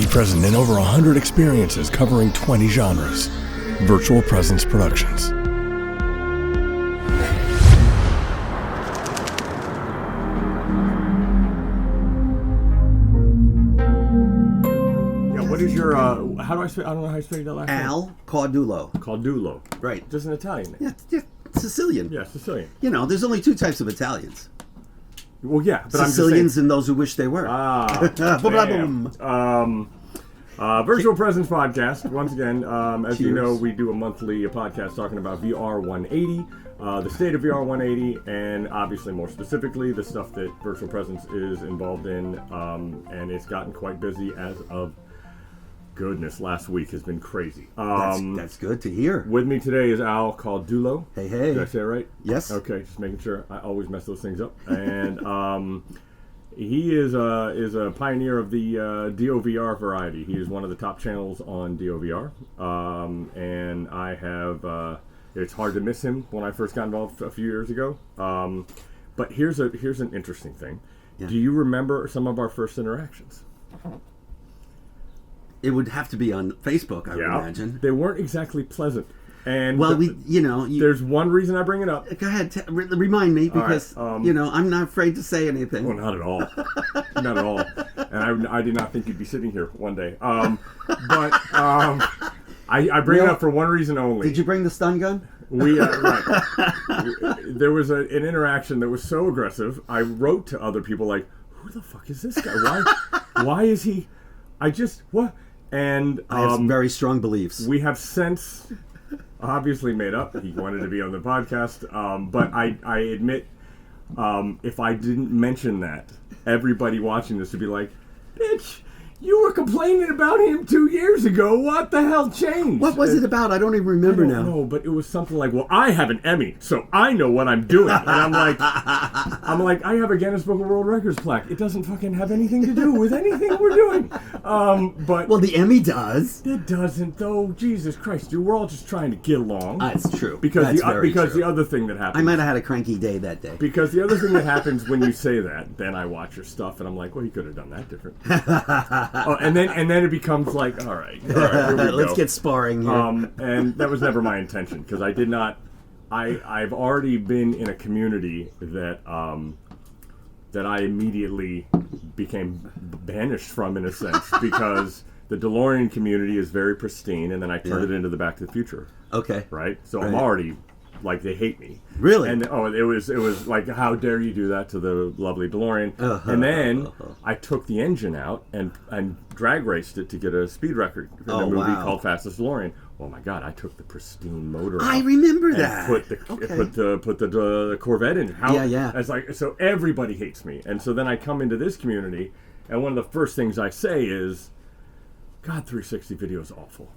present in over 100 experiences covering 20 genres. Virtual Presence Productions. What is your, how do I say, I don't know how you say that last name. Al Caudulo. Caudulo. Right. Just an Italian name. Yeah, Sicilian. Yeah, Sicilian. You know, there's only two types of Italians. Well, yeah, but Sicilians and those who wish they were. Boom. Virtual Presence Podcast. Once again, as Cheers. you know, we do a monthly podcast talking about VR180, the state of VR180, and obviously more specifically the stuff that Virtual Presence is involved in. And it's gotten quite busy as of goodness. Last week has been crazy. That's good to hear. With me today is Al Caudulo. Hey. Did I say it right? Yes. Okay, just making sure. I always mess those things up. And he is a pioneer of the DOVR variety. He is one of the top channels on DOVR. And I have. It's hard to miss him when I first got involved a few years ago. But here's an interesting thing. Yeah. Do you remember some of our first interactions? It would have to be on Facebook, I would imagine. They weren't exactly pleasant. And well, there's one reason I bring it up. Go ahead, remind me, because I'm not afraid to say anything. Well, not at all, not at all. And I did not think you'd be sitting here one day. I bring it up for one reason only. Did you bring the stun gun? Right. There was an interaction that was so aggressive. I wrote to other people like, "Who the fuck is this guy? Why is he?" What? And I have some very strong beliefs. We have since obviously made up. He wanted to be on the podcast, but I admit, if I didn't mention that, everybody watching this would be like, "Bitch, you were complaining about him 2 years ago. What the hell changed?" What was it about? I don't even remember now. No, but it was something like, "Well, I have an Emmy, so I know what I'm doing." And I'm like, I have a Guinness Book of World Records plaque. It doesn't fucking have anything to do with anything we're doing. Well, the Emmy does. It doesn't, though. Jesus Christ, dude, we're all just trying to get along. That's true. Because the other thing that happens, I might have had a cranky day that day. Because the other thing that happens when you say that, then I watch your stuff and I'm like, well, he could have done that different. And then it becomes like, all right, here we let's go. get sparring here. And that was never my intention, because I did not. I've already been in a community that I immediately became banished from, in a sense, because the DeLorean community is very pristine, and then I turned it into the Back to the Future. Okay. Right. So I'm already. Like, they hate me. Really? And it was like, how dare you do that to the lovely DeLorean? And then I took the engine out and drag raced it to get a speed record in a movie called Fastest DeLorean. Oh my God! I took the pristine motor. I remember and that. Put the Corvette in. It's like, so everybody hates me, and so then I come into this community, and one of the first things I say is, God, 360 video is awful.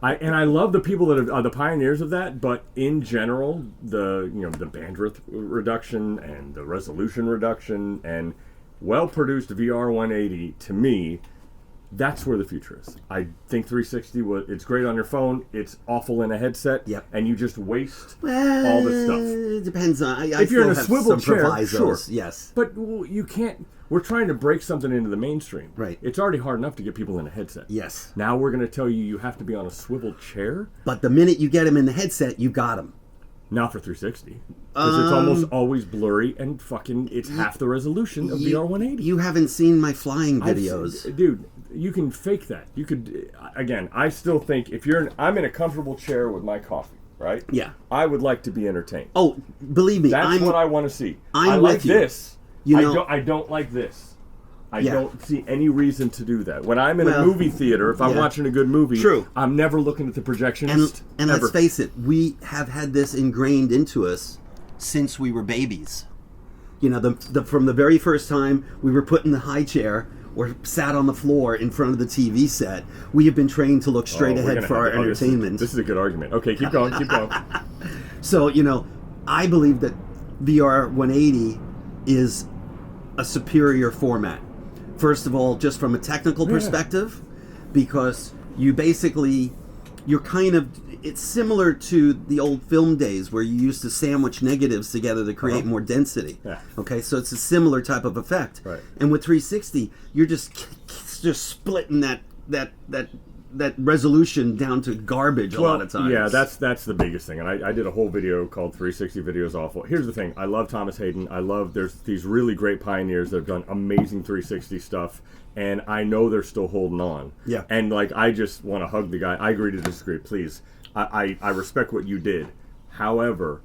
I love the people that are the pioneers of that, but in general, the bandwidth reduction and the resolution reduction and well-produced VR180, to me, that's where the future is. I think 360 it's great on your phone. It's awful in a headset. Yep. And you just waste all this stuff. It depends on. If you're in a swivel chair, sure. Yes. But you can't. We're trying to break something into the mainstream. Right. It's already hard enough to get people in a headset. Yes. Now we're going to tell you have to be on a swivel chair. But the minute you get them in the headset, you got them. Not for 360. Because it's almost always blurry and fucking, it's half the resolution of VR180. You haven't seen my flying videos. Dude, you can fake that. You could, again, I still think if I'm in a comfortable chair with my coffee, right? Yeah. I would like to be entertained. Oh, believe me. That's what I want to see. I like this. I don't like this. I Yeah. don't see any reason to do that. When I'm in a movie theater, if I'm watching a good movie, True. I'm never looking at the projectionist. And ever. let's face it, we have had this ingrained into us since we were babies. You know, from the very first time we were put in the high chair or sat on the floor in front of the TV set, we have been trained to look straight ahead for our entertainment. This is a good argument. Okay, keep going, keep going. So, I believe that VR 180 is a superior format. First of all, just from a technical perspective, because you're kind of, it's similar to the old film days where you used to sandwich negatives together to create more density. Yeah. Okay, so it's a similar type of effect. Right. And with 360, you're just just splitting that resolution down to garbage a lot of times. Yeah, that's the biggest thing. And I did a whole video called 360 Videos Awful. Here's the thing. I love Thomas Hayden. There's these really great pioneers that have done amazing 360 stuff. And I know they're still holding on. Yeah. And like, I just want to hug the guy. I agree to disagree, please. I respect what you did. However,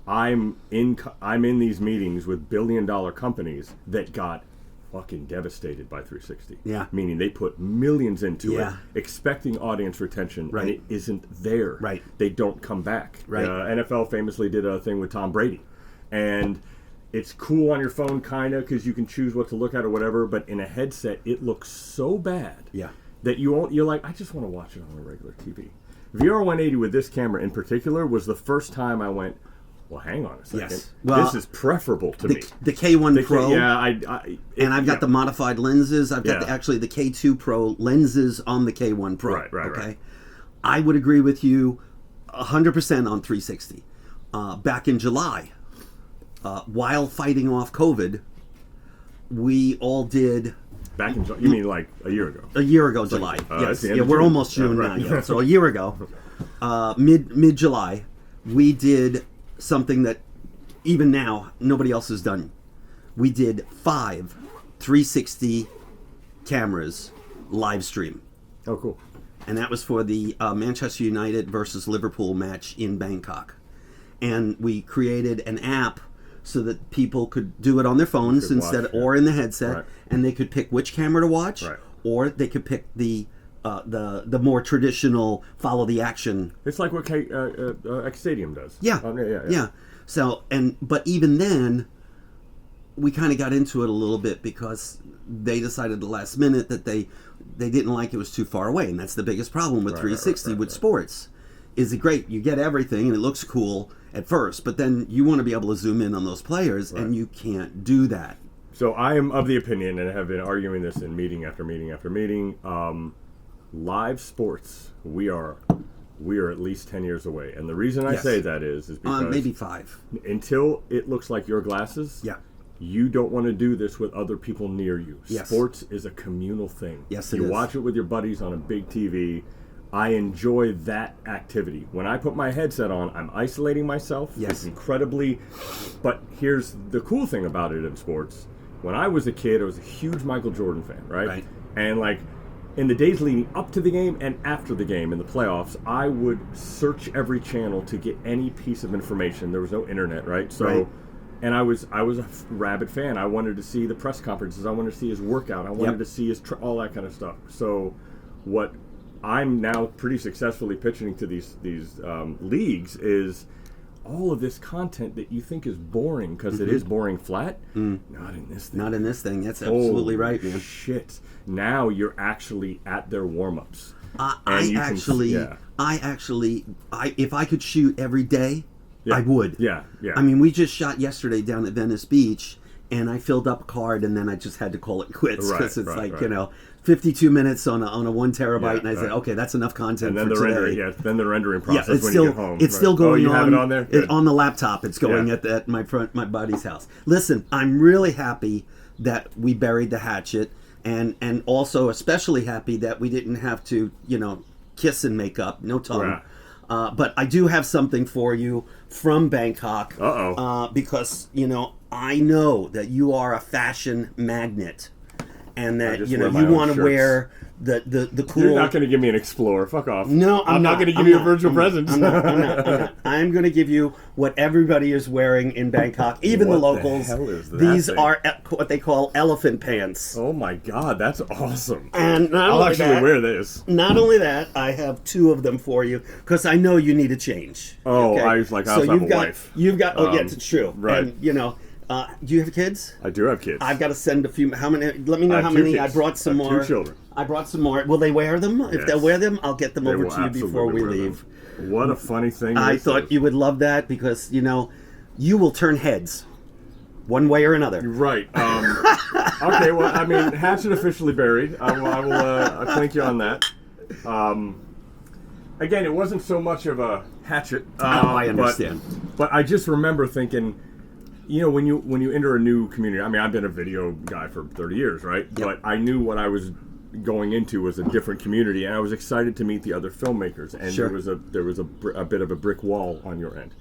I'm in these meetings with billion-dollar companies that got fucking devastated by 360. Yeah. Meaning they put millions into Yeah. it, expecting audience retention, Right. and it isn't there. Right. They don't come back. Right. NFL famously did a thing with Tom Brady. And it's cool on your phone, kind of, because you can choose what to look at or whatever, but in a headset, it looks so bad that you're like, I just want to watch it on a regular TV. VR180 with this camera in particular was the first time I went, well, hang on a second. Yes. Well, this is preferable to me. The K1 Pro. I've got the modified lenses. I've got the K2 Pro lenses on the K1 Pro. Right. I would agree with you 100% on 360. Back in July, while fighting off COVID, we all did. Back in July? You mean like a year ago? A year ago, July. Yes. Yeah, we're almost June now. Yeah. So a year ago, mid July, we did something that even now nobody else has done. We did 5 360 cameras live stream. Oh, cool. And that was for the Manchester United versus Liverpool match in Bangkok. And we created an app so that people could do it on their phones or in the headset, and they could pick which camera to watch, or they could pick the more traditional follow the action. It's like what X Stadium does. Yeah. So but even then, we kind of got into it a little bit because they decided the last minute that they didn't like it was too far away, and that's the biggest problem with 360 with sports. Is it great? You get everything and it looks cool at first, but then you want to be able to zoom in on those players, and you can't do that. So I am of the opinion, and have been arguing this in meeting after meeting after meeting. Live sports, we are at least 10 years away, and the reason I say that is because maybe 5 until it looks like your glasses. Yeah. You don't want to do this with other people near you. Yes. Sports is a communal thing. Yes, you watch it with your buddies on a big TV. I enjoy that activity. When I put my headset on, I'm isolating myself. Yes. It's incredibly... But here's the cool thing about it in sports. When I was a kid, I was a huge Michael Jordan fan, right? And like, in the days leading up to the game and after the game in the playoffs, I would search every channel to get any piece of information. There was no internet, right? So... And I was a rabid fan. I wanted to see the press conferences. I wanted to see his workout. I wanted to see his all that kind of stuff. So, what I'm now pretty successfully pitching to these leagues is all of this content that you think is boring because it is boring flat. Not in this thing. Not in this thing. That's absolutely right, man. Shit! Now you're actually at their warm-ups. If I could shoot every day. I would. Yeah. I mean, we just shot yesterday down at Venice Beach, and I filled up a card, and then I just had to call it quits because it's 52 minutes on a 1 terabyte, and I said, okay, that's enough content and then for the today. then the rendering process it's when still, you get home. It's still going you on. Have it on there? On the laptop. It's going at my buddy's house. Listen, I'm really happy that we buried the hatchet, and also especially happy that we didn't have to, kiss and make up, no tongue. Right. But I do have something for you from Bangkok. Because, I know that you are a fashion magnet. And that, you want to wear the cool... You're not going to give me an Explorer. Fuck off. No, I'm not going to give you a virtual present. I'm not. I'm going to give you what everybody is wearing in Bangkok, even the locals. What the hell is that These thing? are what they call elephant pants. Oh my God, that's awesome. And I'll actually wear this. Not only that, I have 2 of them for you because I know you need a change. Oh, okay? I was like, I also have a wife. You've got, yes, it's true. Right. And, do you have kids? I do have kids. I've got to send a few. How many? Let me know how many. Kids. I brought some more. 2 children. I brought some more. Will they wear them? Yes. If they'll wear them, I'll get them over to you before we leave. What a funny thing. I thought you would love that because, you will turn heads one way or another. Right. Okay, well, I mean, hatchet officially buried. I will clink you on that. Again, it wasn't so much of a hatchet. I understand. But I just remember thinking, when you enter a new community, I mean, I've been a video guy for 30 years, right? Yep. But I knew what I was going into was a different community, and I was excited to meet the other filmmakers. And Sure. there was a bit of a brick wall on your end.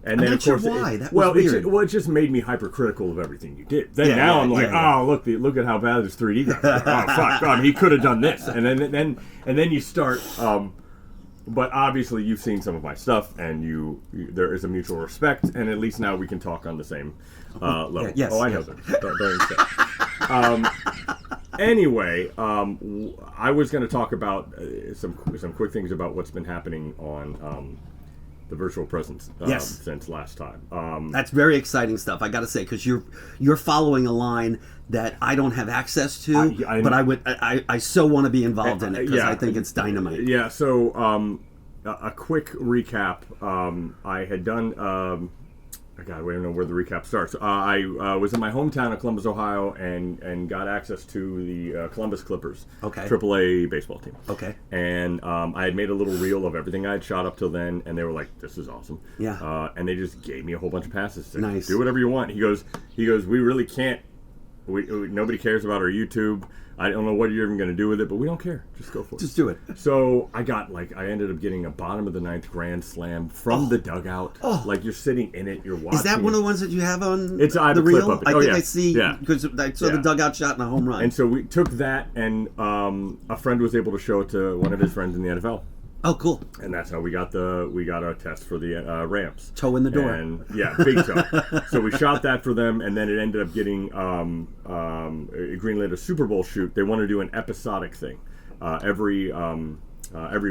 And I'm then, not of course, sure why. That was weird. It just made me hypercritical of everything you did. Then now I'm like, oh, look at how bad this 3D graphics are. Oh, fuck, God, he could have done this. And then you start. But obviously, you've seen some of my stuff, and there is a mutual respect, and at least now we can talk on the same level. Yes, I know that. Don't say. Anyway, I was going to talk about some quick things about what's been happening on. The virtual presence since last time. That's very exciting stuff, I got to say, because you're following a line that I don't have access to, but I so want to be involved in it because I think it's dynamite. Yeah. So a quick recap. I had done. God, we don't know where the recap starts. I was in my hometown of Columbus, Ohio, and got access to the Columbus Clippers, AAA baseball team. Okay. And I had made a little reel of everything I had shot up till then, and they were like, "This is awesome." Yeah. And they just gave me a whole bunch of passes. Said, nice. Do whatever you want. He goes. We really can't. Nobody cares about our YouTube. I don't know what you're even going to do with it, but we don't care. Just go for it. Just do it. So I ended up getting a bottom of the ninth grand slam from the dugout. Oh. Like you're sitting in it, you're watching. Is that one of the ones that you have on I have the a clip reel? of it. I think I see, because I saw the dugout shot in a home run. And so we took that, and a friend was able to show it to one of his friends in the NFL. Oh, cool. And that's how we got our test for the Rams. Toe in the door. And big toe. So we shot that for them, and then it ended up getting greenlit a Super Bowl shoot. They want to do an episodic thing every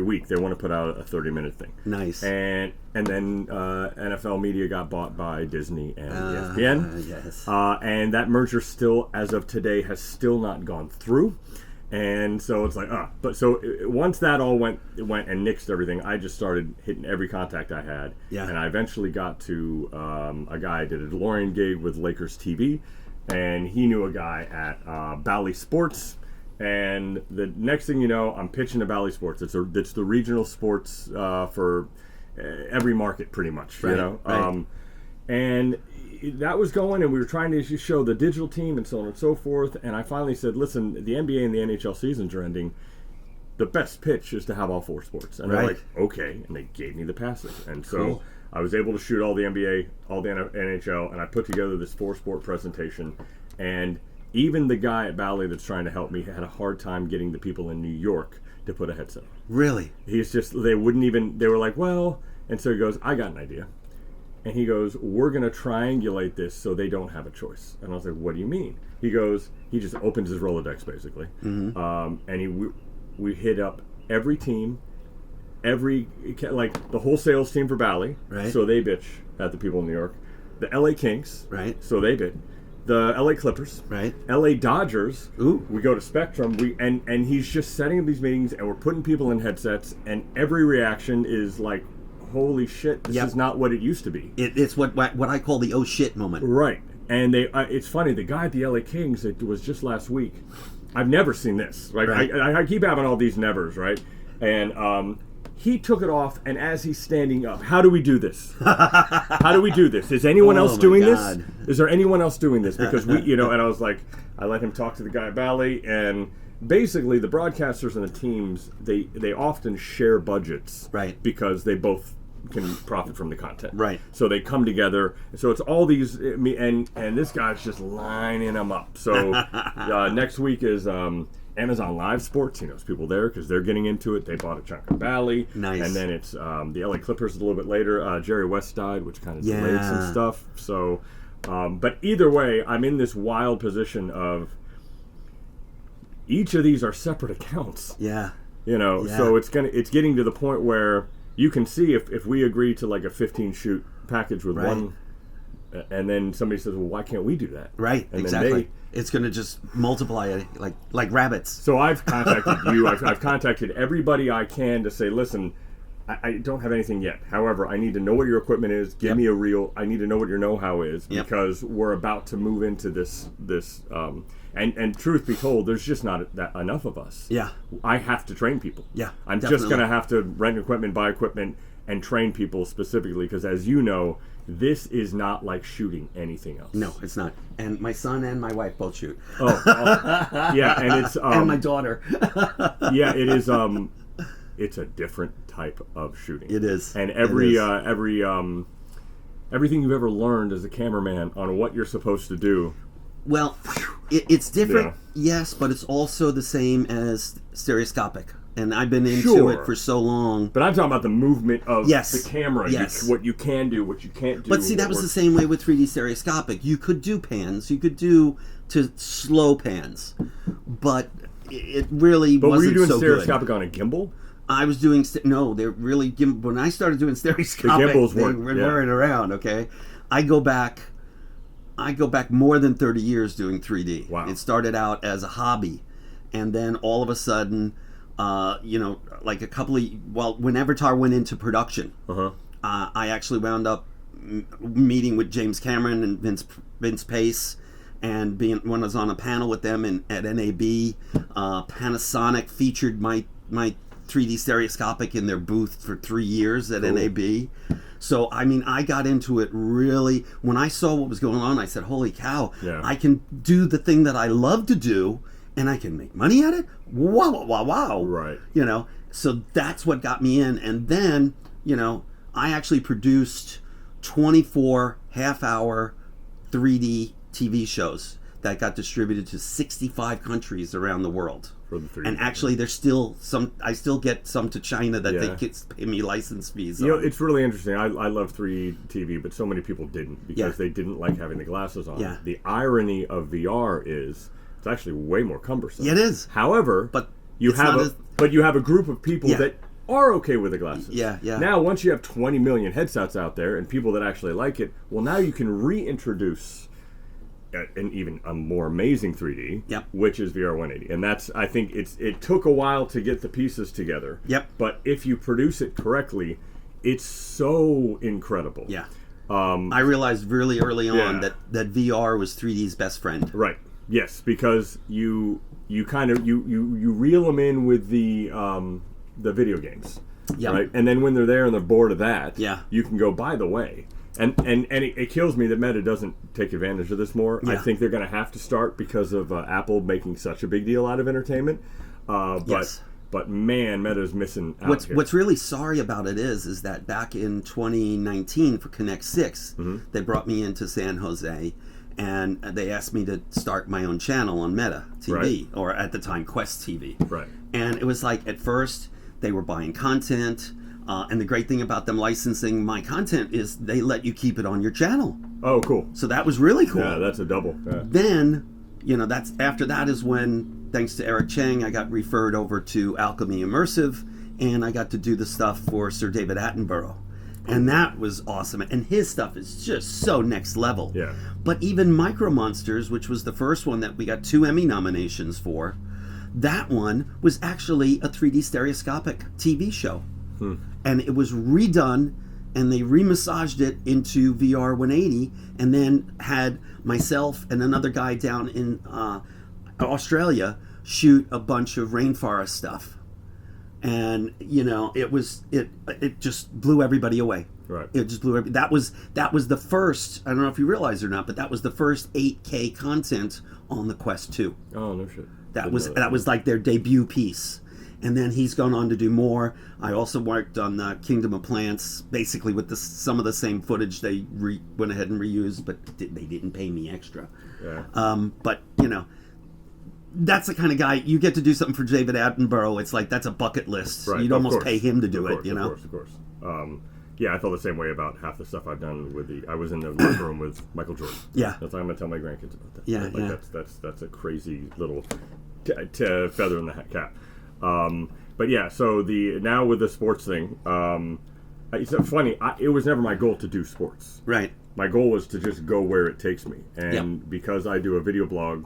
week. They want to put out a 30-minute thing. Nice. And then NFL media got bought by Disney and ESPN. Yes. And that merger still, as of today, has still not gone through. And so it's like, but so once that all went and nixed everything, I just started hitting every contact I had. Yeah. And I eventually got to a guy did a DeLorean gig with Lakers TV, and he knew a guy at Bally Sports. And the next thing you know, I'm pitching to Bally Sports. It's the regional sports for every market, pretty much. Right, you know, right. And that was going, and we were trying to show the digital team and so on and so forth. And I finally said, listen, the NBA and the NHL seasons are ending. The best pitch is to have all four sports. And they're like, okay. And they gave me the passes. And so I was able to shoot all the NBA, all the NHL, and I put together this 4-sport presentation. And even the guy at Bally that's trying to help me had a hard time getting the people in New York to put a headset on. Really? They were like, well, and so he goes, I got an idea. And he goes, we're going to triangulate this so they don't have a choice. And I was like, what do you mean? He goes, he just opens his Rolodex, basically. Mm-hmm. And we hit up every team, like the whole sales team for Bally. Right. So they bitch at the people in New York. The LA Kings. Right. So they bitch. The LA Clippers. Right. LA Dodgers. Ooh. We go to Spectrum. And he's just setting up these meetings, and we're putting people in headsets, and every reaction is like, holy shit, this is not what it used to be. It's what I call the oh shit moment. Right. And it's funny, the guy at the LA Kings, it was just last week, I've never seen this. Right? I keep having all these nevers, right? And he took it off, and as he's standing up, how do we do this? How do we do this? Is anyone else doing this? Is there anyone else doing this? Because and I was like, I let him talk to the guy at Bally, and basically the broadcasters and the teams, they often share budgets. Right. Because they both can profit from the content. Right. So they come together. So it's all these, and this guy's just lining them up. So next week is Amazon Live Sports. He knows people there because they're getting into it. They bought a chunk of Bally. Nice. And then it's the LA Clippers a little bit later. Jerry West died, which kind of delayed some stuff. So, but either way, I'm in this wild position of each of these are separate accounts. Yeah. So it's getting to the point where you can see if we agree to like a 15 shoot package with one, and then somebody says, well, why can't we do that? Right, and exactly. It's going to just multiply like rabbits. So I've contacted you. I've contacted everybody I can to say, listen, I don't have anything yet. However, I need to know what your equipment is. Give me a reel. I need to know what your know-how is because we're about to move into this. And truth be told, there's just not enough of us. Yeah. I have to train people. Yeah. I'm just going to have to rent equipment, buy equipment, and train people specifically, because as you know, this is not like shooting anything else. No, it's not. And my son and my wife both shoot. Yeah, and it's and my daughter. Yeah, it is. It's a different type of shooting. It is. And everything you've ever learned as a cameraman on what you're supposed to do. Well, it's different, yes, but it's also the same as stereoscopic. And I've been into it for so long. But I'm talking about the movement of the camera. Yes. What you can do, what you can't do. But see, that was the same way with 3D stereoscopic. You could do pans. You could do to slow pans. But it really wasn't so good. But were you doing stereoscopic on a gimbal? I was doing... No, they're really... When I started doing stereoscopic, the gimbals they weren't around, okay? I go back more than 30 years doing 3D. Wow. It started out as a hobby. And then all of a sudden... like when Avatar went into production, I actually wound up meeting with James Cameron and Vince Pace, and when I was on a panel with them at NAB, Panasonic featured my 3D stereoscopic in their booth for 3 years at NAB. So, I mean, I got into it really... When I saw what was going on, I said, holy cow, I can do the thing that I love to do, and I can make money at it? Wow. Right. So that's what got me in. And then, I actually produced 24 half-hour 3D TV shows that got distributed to 65 countries around the world. For the 3D. And actually, there's still some... I still get some to China that they pay me license fees on. It's really interesting. I love 3D TV, but so many people didn't because they didn't like having the glasses on. Yeah. The irony of VR is... It's actually way more cumbersome. Yeah, it is. However, you have a group of people that are okay with the glasses. Yeah. Now, once you have 20 million headsets out there and people that actually like it, well, now you can reintroduce an even a more amazing 3D, which is VR180. And that's, I think, it took a while to get the pieces together. Yep. But if you produce it correctly, it's so incredible. Yeah. I realized really early on that VR was 3D's best friend. Right. Yes, because you kind of you reel them in with the video games, right? And then when they're there and they're bored of that, you can go, by the way, and it kills me that Meta doesn't take advantage of this more. I think they're going to have to start because of Apple making such a big deal out of entertainment. But man, Meta's missing out here. What's really sorry about it is that back in 2019 for Connect 6, they brought me into San Jose. And they asked me to start my own channel on Meta TV, or at the time Quest TV. Right. And it was like, at first, they were buying content. And the great thing about them licensing my content is they let you keep it on your channel. Oh, cool. So that was really cool. Yeah, that's a double. Yeah. Then, after that is when, thanks to Eric Chang, I got referred over to Alchemy Immersive, and I got to do the stuff for Sir David Attenborough. And that was awesome. And his stuff is just so next level. Yeah. But even Micro Monsters, which was the first one that we got 2 Emmy nominations for, that one was actually a 3D stereoscopic TV show. And it was redone, and they remassaged it into VR180, and then had myself and another guy down in Australia shoot a bunch of rainforest stuff. And it just blew everybody away. Right. It just blew that was the first, I don't know if you realize or not, but that was the first 8K content on the Quest 2. Oh, no shit. That was like their debut piece. And then he's gone on to do more. I also worked on Kingdom of Plants, basically with some of the same footage they went ahead and reused, but they didn't pay me extra. Yeah. But that's the kind of guy, you get to do something for David Attenborough, it's like, that's a bucket list. Right. You'd almost pay him to do it, Of course. Yeah, I feel the same way about half the stuff I've done I was in the locker room with Michael Jordan. Yeah. That's why I'm going to tell my grandkids about that. Yeah, right? That's a crazy little feather in the cap. But yeah, so now with the sports thing, it's funny, it was never my goal to do sports. Right. My goal was to just go where it takes me. And because I do a video blog,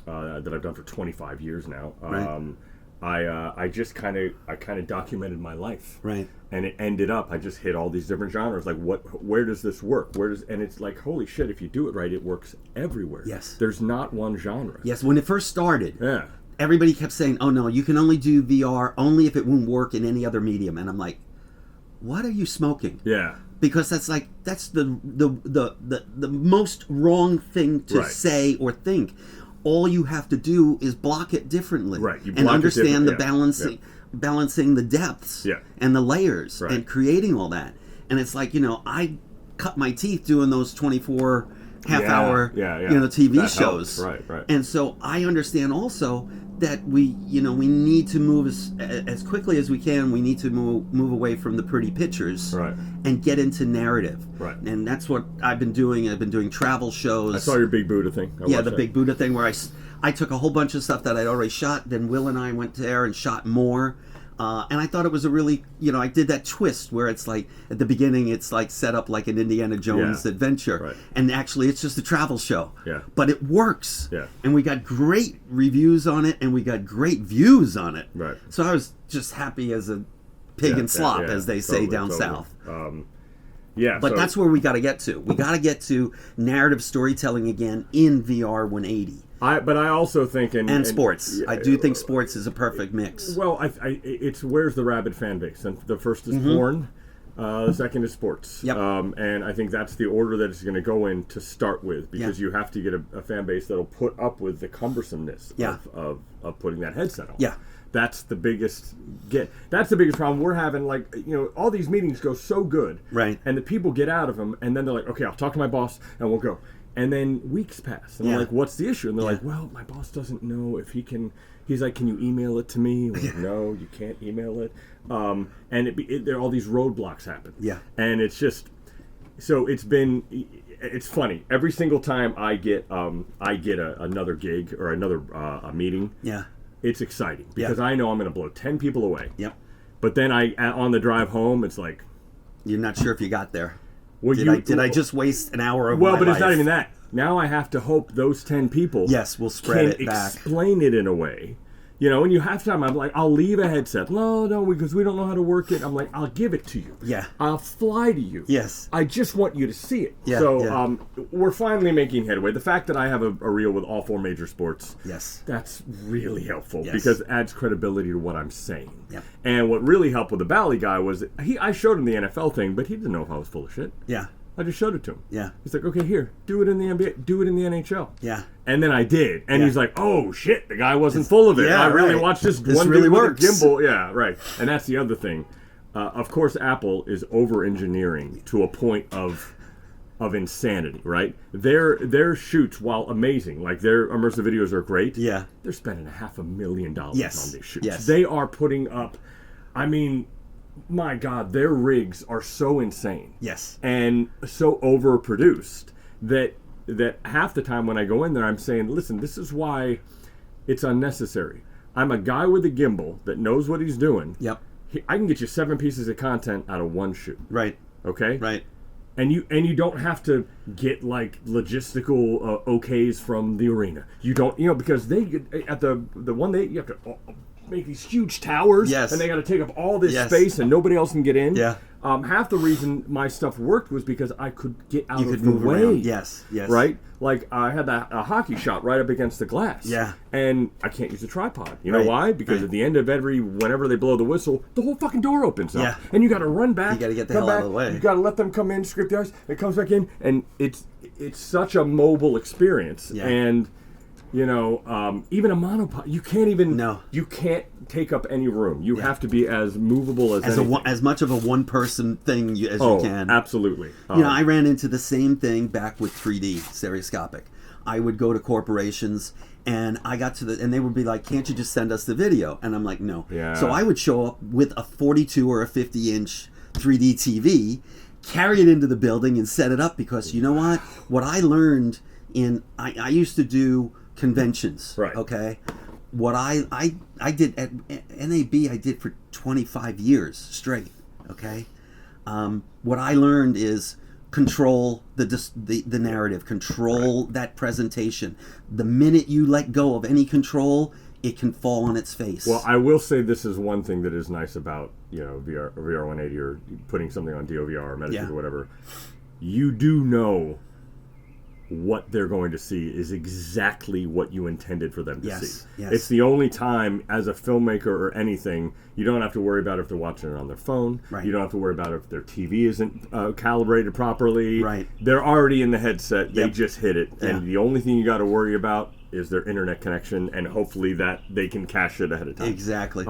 that I've done for 25 years now. I just kind of documented my life. Right. And it ended up, I just hit all these different genres. Like, where does this work? And it's like, holy shit, if you do it right, it works everywhere. Yes. There's not one genre. Yes, when it first started, everybody kept saying, oh no, you can only do VR only if it won't work in any other medium. And I'm like, what are you smoking? Yeah. Because that's the most wrong thing to say or think. All you have to do is block it differently, right? You and understand the balancing the depths and the layers and creating all that. And it's like, I cut my teeth doing those 24 half-hour TV shows, right? And so I understand also that we need to move as quickly as we can. We need to move away from the pretty pictures, and get into narrative, and that's what I've been doing. I've been doing travel shows. I saw your Big Buddha thing. Big Buddha thing, where I took a whole bunch of stuff that I'd already shot. Then Will and I went there and shot more. And I thought it was a really, I did that twist where it's like, at the beginning, it's like set up like an Indiana Jones adventure. And actually, it's just a travel show. But it works. And we got great reviews on it, and we got great views on it. So I was just happy as a pig in slop, as they say down south. But that's where we got to get to. We got to get to narrative storytelling again in VR 180. But I also think and sports. I do think sports is a perfect mix. Well, it's where's the rabid fan base? And the first is porn, the second is sports. And I think that's the order that it's going to go in to start with, because you have to get a fan base that'll put up with the cumbersomeness of putting that headset on. That's the biggest problem we're having. Like, all these meetings go so good, and the people get out of them, and then they're like, okay, I'll talk to my boss and we'll go. And then weeks pass, and I'm like, what's the issue? And they're like, well, my boss doesn't know if he can. He's like, can you email it to me? Like, no, you can't email it. And there all these roadblocks happen. And it's just, so it's funny. Every single time I get another gig or another a meeting, it's exciting, because I know I'm going to blow 10 people away. But then on the drive home, it's like, you're not sure if you got there. Well, did I just waste an hour of my life? Well, but it's not even that. Now I have to hope those 10 people will spread it back. Explain it in a way. And you have time. I'm like, I'll leave a headset. No, because we don't know how to work it. I'm like, I'll give it to you. I'll fly to you. I just want you to see it. We're finally making headway. The fact that I have a reel with all 4 major sports, that's really helpful, because it adds credibility to what I'm saying. And what really helped with the Bally guy was I showed him the NFL thing, but he didn't know if I was full of shit. I just showed it to him. He's like, okay, here, do it in the NBA, do it in the NHL. And then I did, and he's like, oh shit, the guy wasn't full of it. I really watched this one really dude works. with a gimbal. And that's the other thing. Of course, Apple is over-engineering to a point of insanity, right? Their shoots, while amazing, like their immersive videos are great. They're spending $500,000 on these shoots. They are putting up, my God, their rigs are so insane. And so overproduced that half the time when I go in there, I'm saying, listen, this is why it's unnecessary. I'm a guy with a gimbal that knows what he's doing. I can get you 7 pieces of content out of one shoot. Okay? And you don't have to get like logistical okays from the arena. You don't, because they get at the one you have to make these huge towers, and they got to take up all this space, and nobody else can get in. Half the reason my stuff worked was because I could get out of the way. Around. Right? Like I had a hockey shot right up against the glass. And I can't use a tripod. You know why? Because at the end of whenever they blow the whistle, the whole fucking door opens up. And you got to run back. You got to get the hell out of the way. You got to let them come in, script the ice. It comes back in, and it's such a mobile experience. And even a monopod, you can't even. You can't take up any room. You have to be as movable as much of a one-person thing as you can. Absolutely. I ran into the same thing back with 3D stereoscopic. I would go to corporations, and I got to and they would be like, "Can't you just send us the video?" And I'm like, "No." So I would show up with a 42 or a 50-inch 3D TV, carry it into the building, and set it up, because you know what? What I learned I used to do conventions, okay? What I did at NAB, I did for 25 years straight, okay? What I learned is control the narrative, control that presentation. The minute you let go of any control, it can fall on its face. Well, I will say this is one thing that is nice about VR180 or putting something on DOVR or Meditate or whatever. You do know what they're going to see is exactly what you intended for them to see. Yes. It's the only time, as a filmmaker or anything, you don't have to worry about if they're watching it on their phone. Right. You don't have to worry about if their TV isn't calibrated properly. Right. They're already in the headset. They Yep. just hit it. And the only thing you got to worry about is their internet connection, and hopefully that they can cache it ahead of time. Exactly.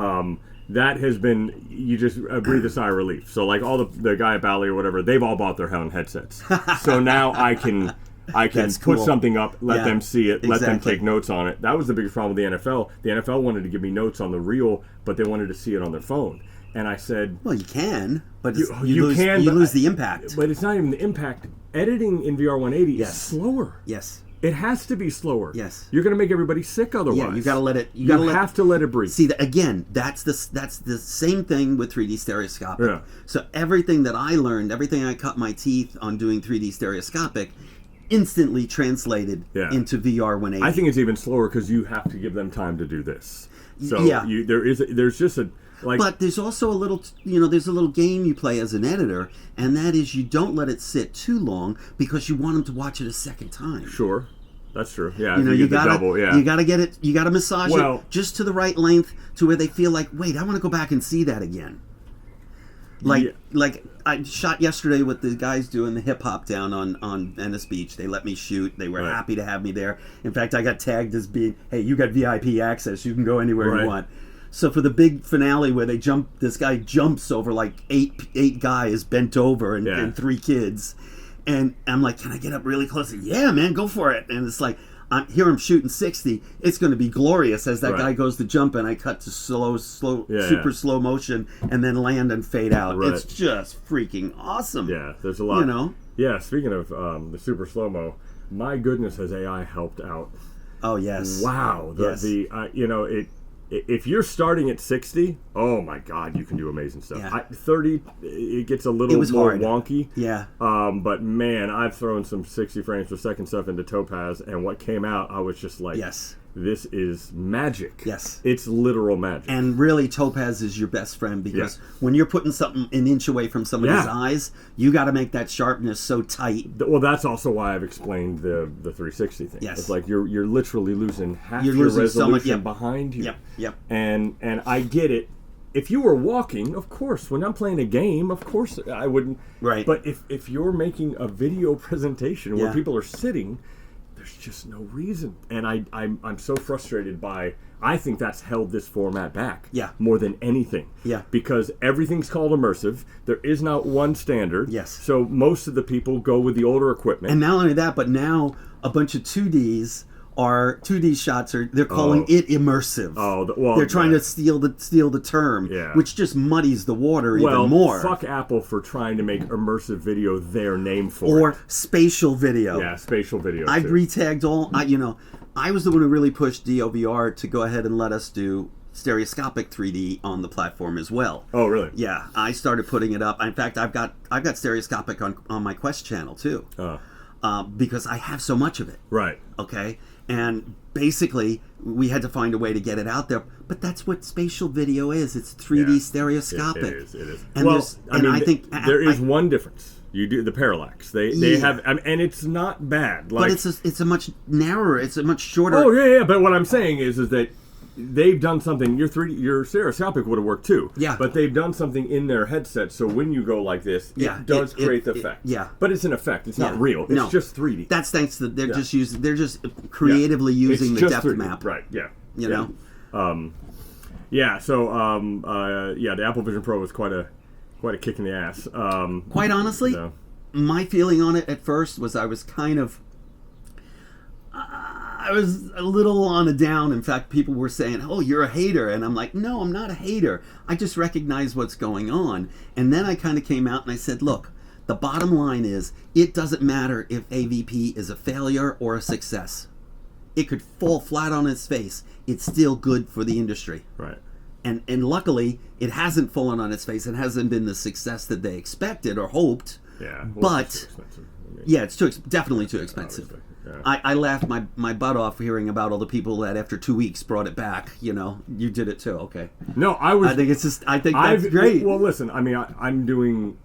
That has been, you just breathe a sigh of relief. So like all the guy at Bally or whatever, they've all bought their own headsets. So now I can That's put cool. something up, let them see it, let them exactly. take notes on it. That was the biggest problem with the NFL. The NFL wanted to give me notes on the reel, but they wanted to see it on their phone. And I said, well, you can, but you you lose the impact. But it's not even the impact. Editing in VR180 is slower. Yes. It has to be slower. Yes. You're going to make everybody sick otherwise. Yeah, you got to let it. You have to let it breathe. See, again, that's the same thing with 3D stereoscopic. Yeah. So everything that I learned, everything I cut my teeth on doing 3D stereoscopic, instantly translated into VR180. I think it's even slower because you have to give them time to do this. So Yeah. there's just a like. But there's also a little, there's a little game you play as an editor, and that is you don't let it sit too long because you want them to watch it a second time. Sure, that's true. Yeah, You gotta double. Yeah, you gotta get it. You gotta massage Well- it just to the right length to where they feel like, wait, I want to go back and see that again. Like I shot yesterday with the guys doing the hip hop down on Venice Beach. They let me shoot. They were happy to have me there. In fact, I got tagged as being, hey, you got VIP access. You can go anywhere you want. So for the big finale where this guy jumps over like eight guys bent over and 3 kids, and I'm like, can I get up really close? Yeah, man, go for it. And it's like, I'm shooting 60. It's going to be glorious as that guy goes to jump, and I cut to super slow motion, and then land and fade out. It's just freaking awesome. Yeah, there's a lot. Yeah, speaking of the super slow mo, my goodness, has AI helped out? Oh yes. Wow. If you're starting at 60, oh my God, you can do amazing stuff. Yeah. 30, it gets a little more wonky. Yeah. But man, I've thrown some 60 frames per second stuff into Topaz, and what came out, I was just like, this is magic. Yes. It's literal magic. And really, Topaz is your best friend because when you're putting something an inch away from somebody's eyes, you got to make that sharpness so tight. Well, that's also why I've explained the 360 thing. Yes. It's like you're literally losing half your resolution behind you. Yep. And I get it. If you were walking, of course, when I'm playing a game, of course I wouldn't. Right. But if you're making a video presentation where people are sitting, there's just no reason. And I'm so frustrated by, I think that's held this format back more than anything. Yeah. Because everything's called immersive. There is not one standard. Yes. So most of the people go with the older equipment. And not only that, but now a bunch of 2D shots they're calling it immersive. They're trying to steal the term, which just muddies the water even more. Fuck Apple for trying to make immersive video their name for or spatial video. Yeah, spatial video. I've retagged all. I was the one who really pushed DOVR to go ahead and let us do stereoscopic 3D on the platform as well. Oh, really? Yeah, I started putting it up. In fact, I've got stereoscopic on my Quest channel too, because I have so much of it. Right. Okay. And basically, we had to find a way to get it out there. But that's what spatial video is. It's 3D stereoscopic. It is. And I think there is one difference. You do the parallax. They have, and it's not bad. But it's a much narrower. It's a much shorter. Oh yeah. But what I'm saying is that they've done something. Your stereoscopic would have worked too. Yeah. But they've done something in their headset, so when you go like this, it does create the effect. Yeah. But it's an effect. It's not real. It's just 3D. That's thanks to they're just creatively using the depth 3D. map. Right. Yeah. You know. So the Apple Vision Pro was quite a kick in the ass. Quite honestly, my feeling on it at first was I was a little on a down. In fact, people were saying, "Oh, you're a hater," and I'm like, "No, I'm not a hater. I just recognize what's going on." And then I kind of came out and I said, "Look, the bottom line is, it doesn't matter if AVP is a failure or a success. It could fall flat on its face. It's still good for the industry." Right. And luckily, it hasn't fallen on its face. It hasn't been the success that they expected or hoped. Yeah. But it's definitely too expensive. Yeah. I laughed my butt off hearing about all the people that after 2 weeks brought it back. You did it too. Okay. No, I think that's great. Well, listen, I mean, I'm doing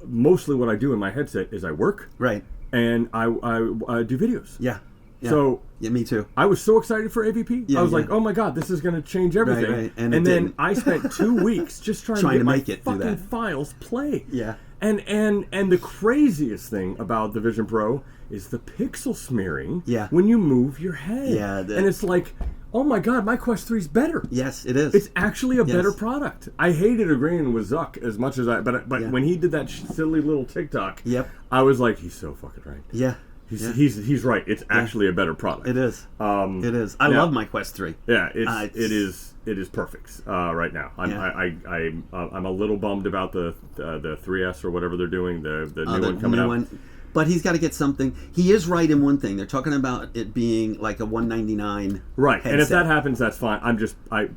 mostly what I do in my headset is I work. Right. and I do videos. Yeah. Yeah. So yeah, me too. I was so excited for AVP. Yeah, I was like, "Oh my god, this is going to change everything!" Right. And then I spent 2 weeks just trying to get my fucking files play. Yeah. And the craziest thing about the Vision Pro is the pixel smearing. Yeah. When you move your head. Yeah. And it's like, oh my god, my Quest 3 is better. Yes, it is. It's actually a better product. I hated agreeing with Zuck as much as but when he did that silly little TikTok, I was like, he's so fucking right. Yeah. He's right. It's actually a better product. It is. It is. I love my Quest 3. Yeah, it is perfect right now. I'm a little bummed about the 3S or whatever they're doing, the new one coming out. But he's got to get something. He is right in one thing. They're talking about it being like a $199 right, headset. and if that happens, that's fine.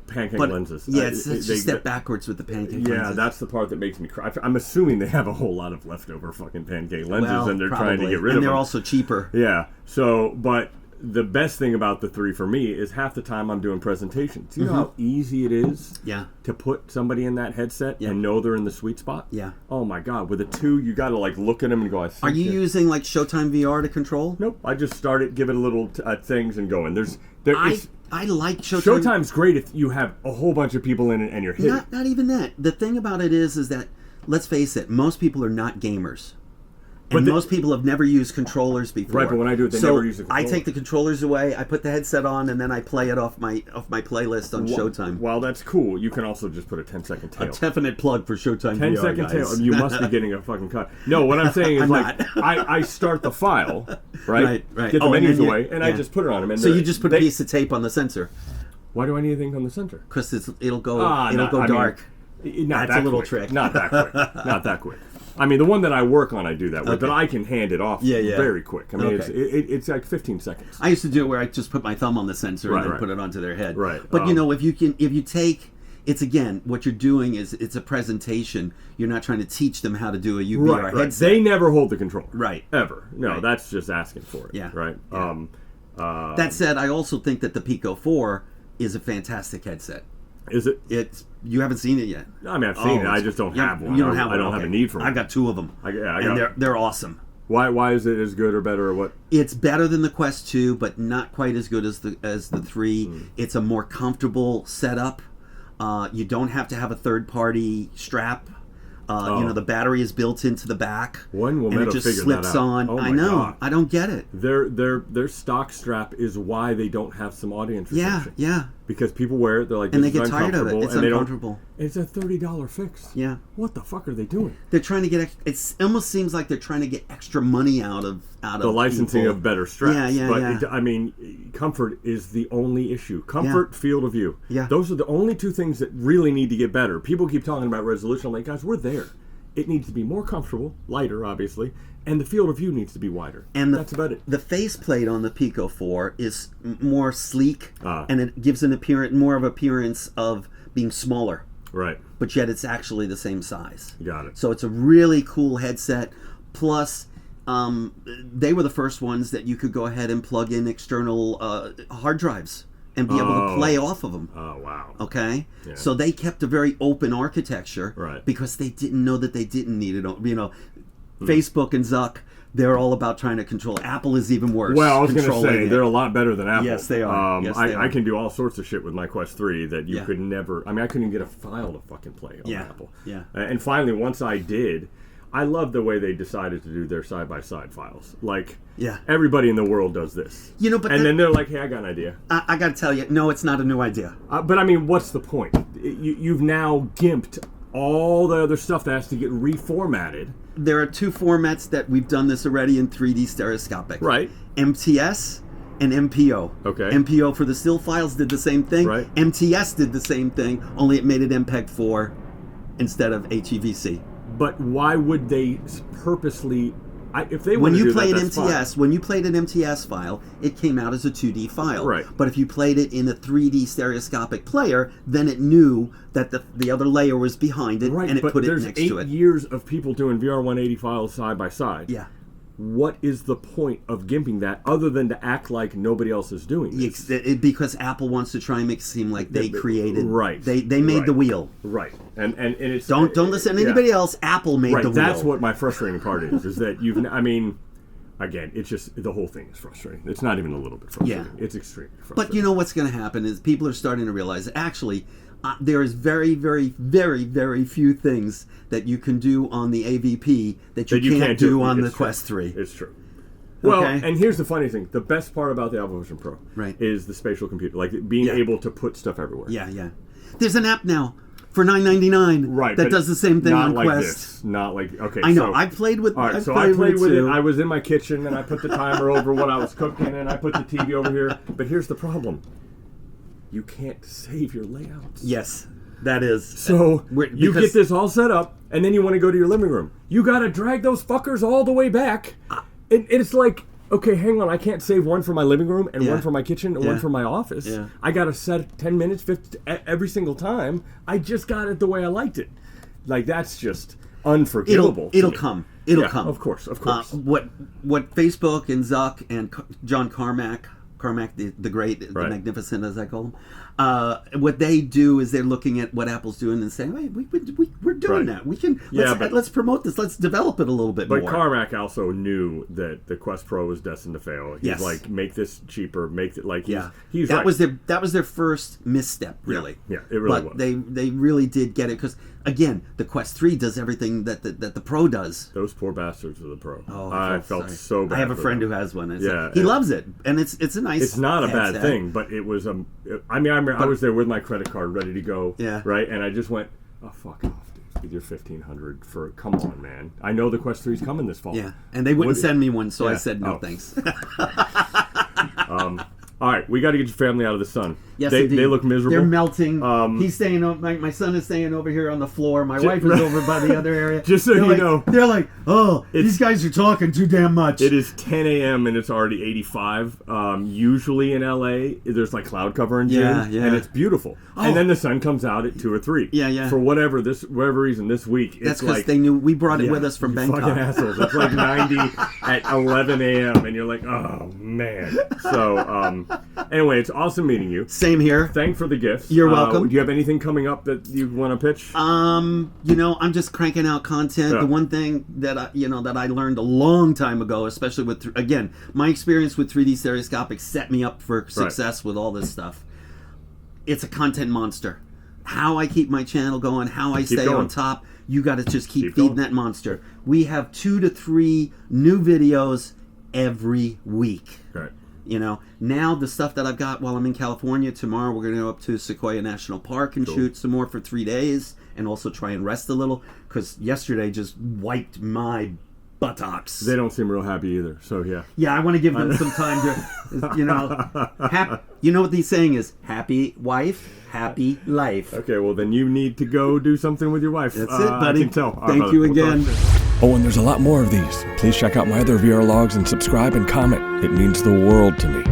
Pancake lenses. Yeah, it's a step backwards with the pancake lenses. Yeah, that's the part that makes me cry. I'm assuming they have a whole lot of leftover fucking pancake lenses, and they're trying to get rid of them. And they're also cheaper. Yeah, so, but the best thing about the 3 for me is half the time I'm doing presentations. You know how easy it is to put somebody in that headset and know they're in the sweet spot? Yeah. Oh my god, with a 2, you got to like look at them and go, I think Are you using like Showtime VR to control? Nope, I just started, give it a little things and going. I like Showtime. Showtime's great if you have a whole bunch of people in it and you're hitting. Not even that. The thing about it is that, let's face it, most people are not gamers. And most people have never used controllers before. Right, but when I do it, they never use a controller. I take the controllers away, I put the headset on, and then I play it off my playlist on Showtime. While that's cool, you can also just put a 10-second tail. A definite plug for Showtime 10-second VR, tail. You must be getting a fucking cut. No, what I'm saying is I start the file, right? Get the menus away, and I just put it on them. So you just put a piece of tape on the sensor. Why do I need anything on the sensor? Because it'll go dark. That's a little trick. Not that quick. Not that quick. I mean, the one that I work on, I do that with, but I can hand it off very quick. I mean, it's like 15 seconds. I used to do it where I just put my thumb on the sensor and then put it onto their head. Right. But if you take, it's again, what you're doing is it's a presentation. You're not trying to teach them how to do a VR headset. They never hold the controller. Right. Ever. No, that's just asking for it. Yeah. Right. Yeah. That said, I also think that the Pico 4 is a fantastic headset. Is it? You haven't seen it yet. I mean, I've seen it. I just don't have one. You don't have one. I don't have a need for one. I got 2 of them. They're awesome. Why is it as good or better or what? It's better than the Quest 2, but not quite as good as the 3. It's a more comfortable setup. You don't have to have a third-party strap. The battery is built into the back. When will and Meta it just figure slips that out? on. Oh I know. God. I don't get it. Their stock strap is why they don't have some audience reception. Yeah. Because people wear it, they're like, and they get tired of it. It's uncomfortable. It's a $30 fix. Yeah. What the fuck are they doing? They're trying to get. It almost seems like they're trying to get extra money out of the licensing people. Of better straps. Yeah. I mean, comfort is the only issue. Comfort, field of view. Yeah. Those are the only 2 things that really need to get better. People keep talking about resolution. I'm like, guys, we're there. It needs to be more comfortable, lighter, obviously, and the field of view needs to be wider. And that's about it. The faceplate on the Pico 4 is more sleek, and it gives more of an appearance of being smaller. Right. But yet it's actually the same size. Got it. So it's a really cool headset. Plus, they were the first ones that you could go ahead and plug in external hard drives and be able to play off of them. Oh, wow. Okay? Yeah. So they kept a very open architecture because they didn't know that they didn't need it. Facebook and Zuck, they're all about trying to control. Apple is even worse. Well, I was going to say, they're a lot better than Apple. Yes, they are. I can do all sorts of shit with my Quest 3 that you could never... I mean, I couldn't even get a file to fucking play on Apple. Yeah. And finally, once I did... I love the way they decided to do their side-by-side files. Like, everybody in the world does this. But then they're like, hey, I got an idea. I got to tell you, no, it's not a new idea. But I mean, what's the point? You've now gimped all the other stuff that has to get reformatted. There are 2 formats that we've done this already in 3D stereoscopic. Right. MTS and MPO. Okay. MPO for the still files did the same thing. Right. MTS did the same thing, only it made it MPEG-4 instead of HEVC. But why would they purposely? If they when you do played that, MTS, when you played an MTS file, it came out as a 2D file. Right. But if you played it in a 3D stereoscopic player, then it knew that the other layer was behind it, and it put it next to it. There's 8 years of people doing VR180 files side by side. Yeah. What is the point of gimping that other than to act like nobody else is doing this? Because Apple wants to try and make it seem like they created. Right. They made the wheel. Right. And it's don't listen to anybody else. Apple made the wheel. That's what my frustrating part is that again, it's just the whole thing is frustrating. It's not even a little bit frustrating. Yeah. It's extremely frustrating. But you know what's going to happen is people are starting to realize that actually there is very, very, very, very few things that you can do on the AVP that you can't do on the Quest 3. It's true. Well, and here's the funny thing. The best part about the Alpha Vision Pro is the spatial computer. Like being able to put stuff everywhere. Yeah, yeah. There's an app now for $9.99 that does the same thing on Quest. This. Not like this. Okay, I know. I played with. All right, so I played with it. I was in my kitchen and I put the timer over what I was cooking and I put the TV over here. But here's the problem: you can't save your layouts. Yes, that is. So you get this all set up, and then you want to go to your living room. You got to drag those fuckers all the way back. It's like, okay, hang on, I can't save one for my living room and one for my kitchen and one for my office. Yeah. I got to set 10 minutes, 50, every single time. I just got it the way I liked it. Like, that's just unforgivable. It'll come. It'll come. Of course, of course. What Facebook and Zuck and John Carmack the great, the magnificent, as I call him, what they do is they're looking at what Apple's doing and saying, hey, we're doing that. We can, let's promote this. Let's develop it a little bit more. But Carmack also knew that the Quest Pro was destined to fail. He's like, make this cheaper, make it like, he's that was their first misstep, really. Yeah, it really was. They really did get it because, again, the Quest 3 does everything that the Pro does. Those poor bastards of the Pro. Oh, I felt so bad. I have a friend who has one. He loves it, and it's a nice. It's not a bad thing, but it was I was there with my credit card ready to go. Yeah. Right, and I just went, oh, fuck off, dude, with your $1,500 for. Come on, man. I know the Quest 3's coming this fall. Yeah, and they wouldn't send me one, so I said no, thanks. All right, we got to get your family out of the sun. Yes, they look miserable. They're melting. He's staying. My son is staying over here on the floor. My wife is over by the other area. Just so you know, they're like, oh, these guys are talking too damn much. It is 10 a.m. and it's already 85. Usually in LA, there's like cloud cover in June, and it's beautiful. Oh. And then the sun comes out at 2 or 3. Yeah. For whatever reason, this week that's because they knew we brought it with us from Bangkok. Fucking assholes! It's like 90 at 11 a.m. and you're like, oh man. So anyway, it's awesome meeting you. Same here. Thanks for the gifts. You're welcome. Do you have anything coming up that you want to pitch? I'm just cranking out content. Yeah. The one thing that I learned a long time ago, especially with again, my experience with 3D stereoscopic set me up for success with all this stuff. It's a content monster. How I keep my channel going, how I stay on top, you got to just keep feeding that monster. We have 2 to 3 new videos every week. Right. Now the stuff that I've got while I'm in California, tomorrow we're going to go up to Sequoia National Park and shoot some more for 3 days and also try and rest a little because yesterday just wiped my buttocks. They don't seem real happy either, so yeah. Yeah, I want to give them some time to, you know what the saying is, happy wife, happy life. Okay, well then you need to go do something with your wife. That's it, buddy. I can tell. Thank you again. Oh, and there's a lot more of these. Please check out my other VR logs and subscribe and comment. It means the world to me.